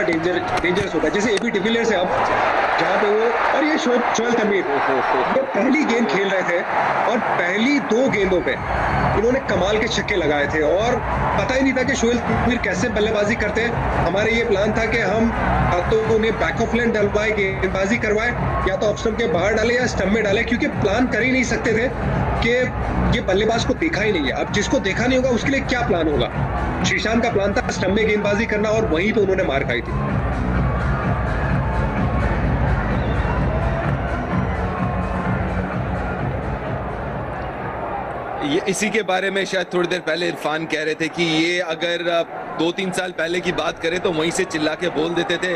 Dangerous होता है। जैसे एबी डिविलियर्स है अब, जहाँ पे वो, और ये शोएब तनवीर ये पहली गेंद खेल रहे थे और पहली 2 गेंदों पे इन्होंने कमाल के छक्के लगाए थे और पता ही नहीं था कि शोएब तनवीर कैसे बल्लेबाजी करते हैं। हमारे ये प्लान था कि हम तो उन्हें बैक ऑफ लाइन डलवाए, गेंदबाजी करवाए, या तो ऑफ स्टंप के बाहर डाले या स्टंप में डाले, क्योंकि प्लान कर ही नहीं सकते थे कि ये बल्लेबाज को देखा ही नहीं है। अब जिसको देखा नहीं होगा उसके लिए क्या प्लान होगा। श्रीशांत का प्लान था स्टंप में गेंदबाजी करना और वहीं पे उन्होंने मार खाई थी। ये इसी के बारे में शायद थोड़ी देर पहले इरफान कह रहे थे कि ये अगर 2-3 साल पहले की बात करें तो वहीं से चिल्ला के बोल देते थे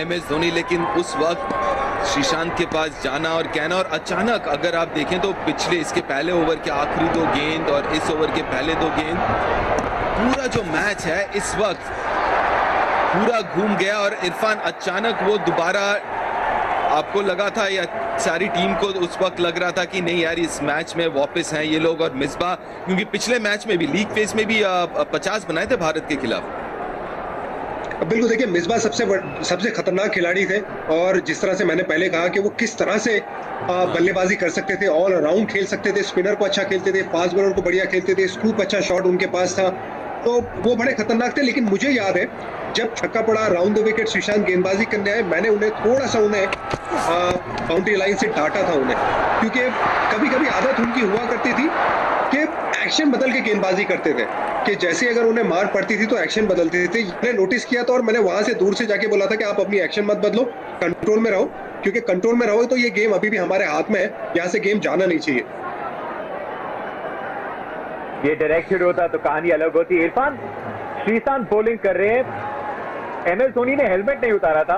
MS धोनी, लेकिन उस वक्त श्रीशांत के पास जाना और कहना, और अचानक अगर आप देखें तो पिछले इसके पहले ओवर के आखिरी 2 गेंद और इस ओवर के पहले 2 गेंद, पूरा जो मैच है इस वक्त पूरा घूम गया। और इरफान अचानक वो दोबारा, आपको लगा था या सारी टीम को उस वक्त लग रहा था कि नहीं यार इस मैच में वापस हैं ये लोग, और मिसबाह, क्योंकि पिछले मैच में भी लीग फेज में भी 50 बनाए थे भारत के खिलाफ। बिल्कुल, देखिए मिसबाह सबसे खतरनाक खिलाड़ी थे और जिस तरह से मैंने पहले कहा कि वो किस तरह से बल्लेबाजी कर सकते थे, ऑल अराउंड खेल सकते थे, स्पिनर को अच्छा खेलते थे, फास्ट बॉलर को बढ़िया खेलते थे, स्कूप अच्छा शॉट उनके पास था, तो वो बड़े खतरनाक थे। लेकिन मुझे याद है जब छक्का पड़ा राउंड द विकेट श्रीशांत गेंदबाजी करने आए, मैंने उन्हें थोड़ा सा बाउंड्री लाइन से डांटा था उन्हें, क्योंकि कभी कभी आदत उनकी हुआ करती थी कि एक्शन बदल के गेंदबाजी करते थे, कि जैसे अगर उन्हें मार पड़ती थी तो एक्शन बदलते थे। मैंने नोटिस किया था और मैंने वहां से दूर से जाके बोला था कि आप अपनी एक्शन मत बदलो, कंट्रोल में रहो, क्योंकि कंट्रोल में रहो तो ये गेम अभी भी हमारे हाथ में है, यहाँ से गेम जाना नहीं चाहिए। ये डायरेक्टेड होता तो कहानी अलग होती। इरफान, श्रीशांत बॉलिंग कर रहे हैं, MS धोनी ने हेलमेट नहीं उतारा था,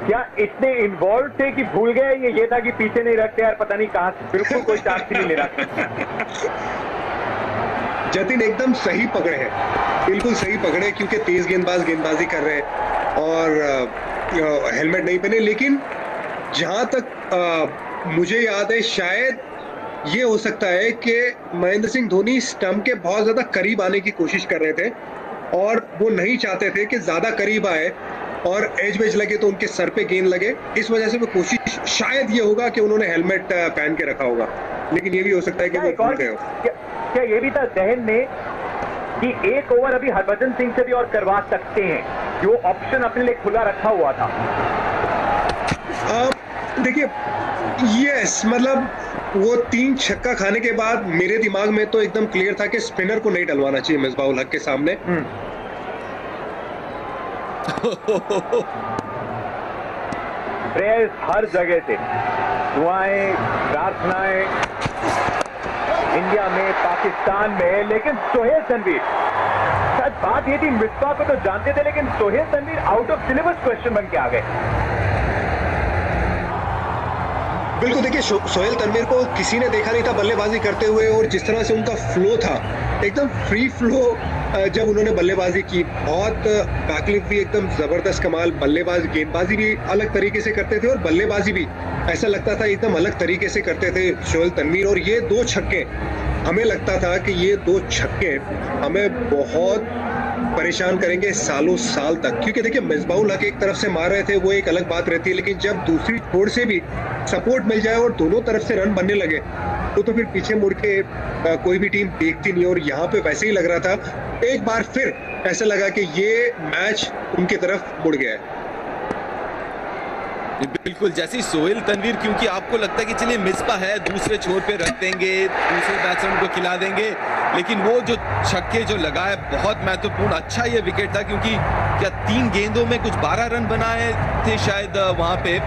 क्या इतने इन्वॉल्व थे कि भूल गए ये था कि पीछे नहीं रखते यार, पता नहीं कहां, बिल्कुल कोई चांस नहीं ले रहा। जतिन एकदम सही पकड़े हैं, बिल्कुल सही पकड़े, क्योंकि तेज गेंदबाजी कर रहे हैं और हेलमेट नहीं पहने। लेकिन जहां तक मुझे याद है, शायद ये हो सकता है कि महेंद्र सिंह धोनी स्टंप के बहुत ज्यादा करीब आने की कोशिश कर रहे थे और वो नहीं चाहते थे कि ज्यादा करीब आए और एज वेज लगे तो उनके सर पे गेंद लगे। इस वजह से वो कोशिश शायद ये होगा कि उन्होंने हेलमेट पहन के रखा होगा, लेकिन ये भी हो सकता है कि वो भूल गए हो। क्या ये भी था जहन में कि एक ओवर अभी हरभजन सिंह से भी और करवा सकते हैं, जो ऑप्शन अपने लिए खुला रखा हुआ था? देखिए, यस, मतलब वो 3 छक्का खाने के बाद मेरे दिमाग में तो एकदम क्लियर था कि स्पिनर को नहीं डलवाना चाहिए मिसबाह-उल हक के सामने। प्रेस हर जगह से, दुआएं, प्रार्थनाएं इंडिया में, पाकिस्तान में, लेकिन सोहेल तनवीर, सच बात ये थी मिसबाह को तो जानते थे, लेकिन Sohail Tanveer out of syllabus question बन के आ गए। बिल्कुल, देखिए सोहेल तनवीर को किसी ने देखा नहीं था बल्लेबाजी करते हुए, और जिस तरह से उनका फ्लो था, एकदम फ्री फ्लो जब उन्होंने बल्लेबाजी की, बहुत बैकलिफ्ट भी एकदम जबरदस्त कमाल, बल्लेबाज गेंदबाजी भी अलग तरीके से करते थे और बल्लेबाजी भी ऐसा लगता था एकदम अलग तरीके से करते थे सोहेल तनवीर। और ये 2 छक्के, हमें लगता था कि ये 2 छक्के हमें बहुत परेशान करेंगे सालों साल तक, क्योंकि देखिए मिसबाह-उल हक एक तरफ से मार रहे थे वो एक अलग बात रहती है, लेकिन जब दूसरी छोर से भी सपोर्ट मिल जाए और दोनों तरफ से रन बनने लगे तो फिर पीछे मुड़ के कोई भी टीम देखती नहीं। और यहाँ पे वैसे ही लग रहा था, एक बार फिर ऐसा लगा कि ये मैच उनकी तरफ मुड़ गया है। बिल्कुल, जैसे सोहेल तनवीर, क्योंकि आपको लगता है कि चलिए मिसबाह है, दूसरे छोर पे रख देंगे, दूसरे बैट्समैन को खिला देंगे, लेकिन वो जो छक्के जो लगाए बहुत महत्वपूर्ण, अच्छा ये विकेट था, क्योंकि क्या 3 गेंदों में कुछ 12 रन बनाए थे शायद वहां पे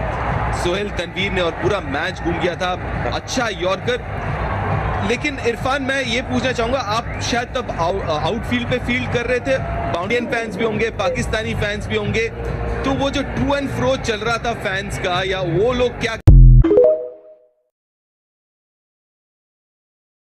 सोहेल तनवीर ने, और पूरा मैच घूम गया था। अच्छा यॉर्कर। लेकिन इरफान, मैं ये पूछना चाहूंगा, आप शायद तब आउटफील्ड पे फील्ड कर रहे थे, बाउंड्रियन फैंस भी होंगे, पाकिस्तानी फैंस भी होंगे, तो वो जो टू एंड फ्रो चल रहा था फैंस का, या वो लोग क्या